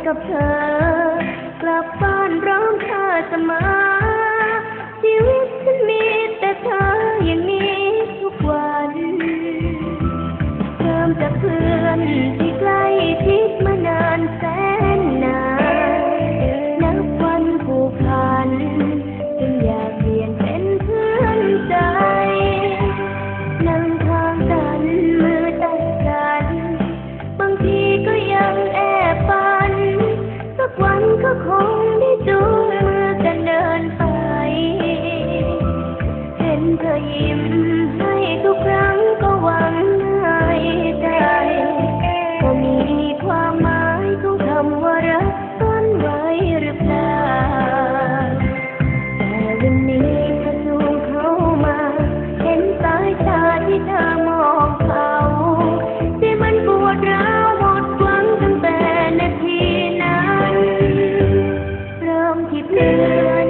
กับเธอกลับบ้านร้องไห้เสมอชีวิตฉันมีแต่เธออย่างนี้ทุกวันเริ่มจากเพื่อนที่ใกล้ชิดมานานแสนนานนับวันผูกพันจนอยากเปลี่ยนเป็นเพื่อนใจนั่งข้างกันมือตัดกันบางทีก็ยังแอบฝันสักวันก็คงได้จูงมือกันเดินไปเห็นเธอยิ้มให้ทุกครั้งก็หวังให้ได้ก็มีความหมายของคำว่ารักซ่อนไว้หรือเปล่าแต่วันนี้เธอจูงเข้ามาเห็นสายตาที่เธอมองเขาที่มันปวดร้าวหมดหวังตั้งแต่นาทีนั้นเริ่มที่เพื่อน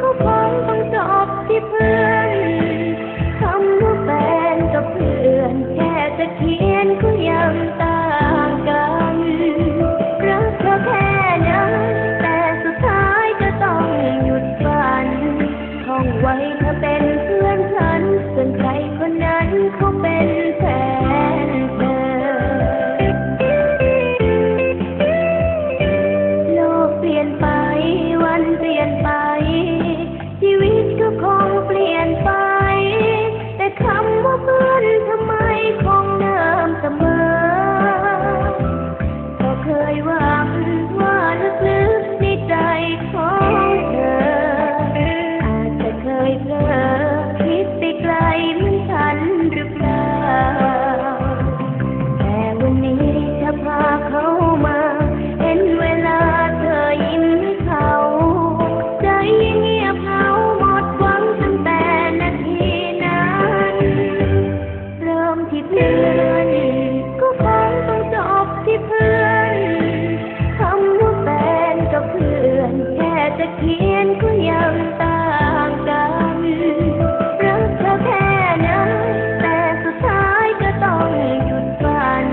ก็คงต้องจบที่เพื่อนคำว่าแฟนกับเพื่อนแค่จะเขียนก็ยังต่างกันรักเธอแค่นั้นแต่สุดท้ายก็ต้องหยุดฝันท่องไว้เธอเป็นเพื่อนฉันส่วนใครคนนั้นเขาเป็นแฟนเธอโลกเปลี่ยนไปวันเปลี่ยนไปชีวิตก็คงเปลี่ยนไปแต่คำว่าเพื่อนทำไมคงเดิมเสมอก็เคยหวังว่าลึกๆในใจของเธออาจจะเคยเผลอคิดไปไกลเหมือนฉันหรือเปล่าแต่วันนี้เธอพาเขามาเห็นเวลาเธอยิ้มให้เขาใจเงียบเหงาหมดหวังตั้งแต่นาทีนั้นเริ่มที่เพื่อนก็คงต้องจบที่เพื่อนคำว่าแฟนกับเพื่อนแค่จะเขียนก็ยังต่างกันรักเธอแค่นั้นแต่สุดท้ายก็ต้องหยุดฝัน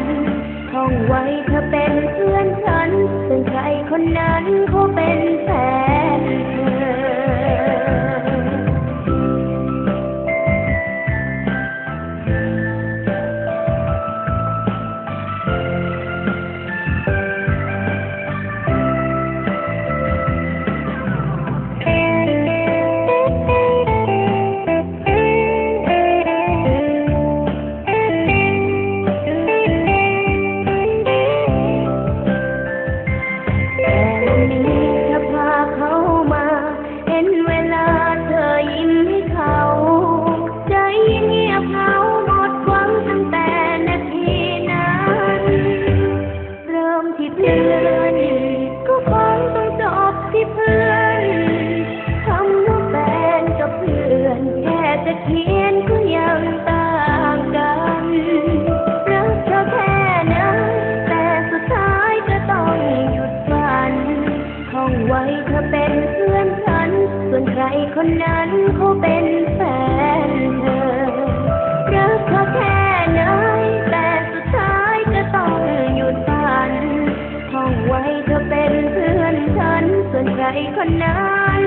ท่องไว้เธอเป็นเพื่อนฉันส่วนใครคนนั้นเขาเป็นแฟนเธอก็คงต้องจบที่เพื่อนคำว่าแฟนกับเพื่อนแค่จะเขียนก็ยังต่างกันรักเธอแค่นั้นแต่สุดท้ายก็ต้องหยุดฝันท่องไว้เธอเป็นเพื่อนฉันส่วนใครคนนั้นเขาเป็นแฟนเธอรักเธอแค่นั้นแต่สุดท้ายก็ต้องหยุดฝันท่องไว้เธอเป็นเพื่อนฉันส่วนใครคนนั้น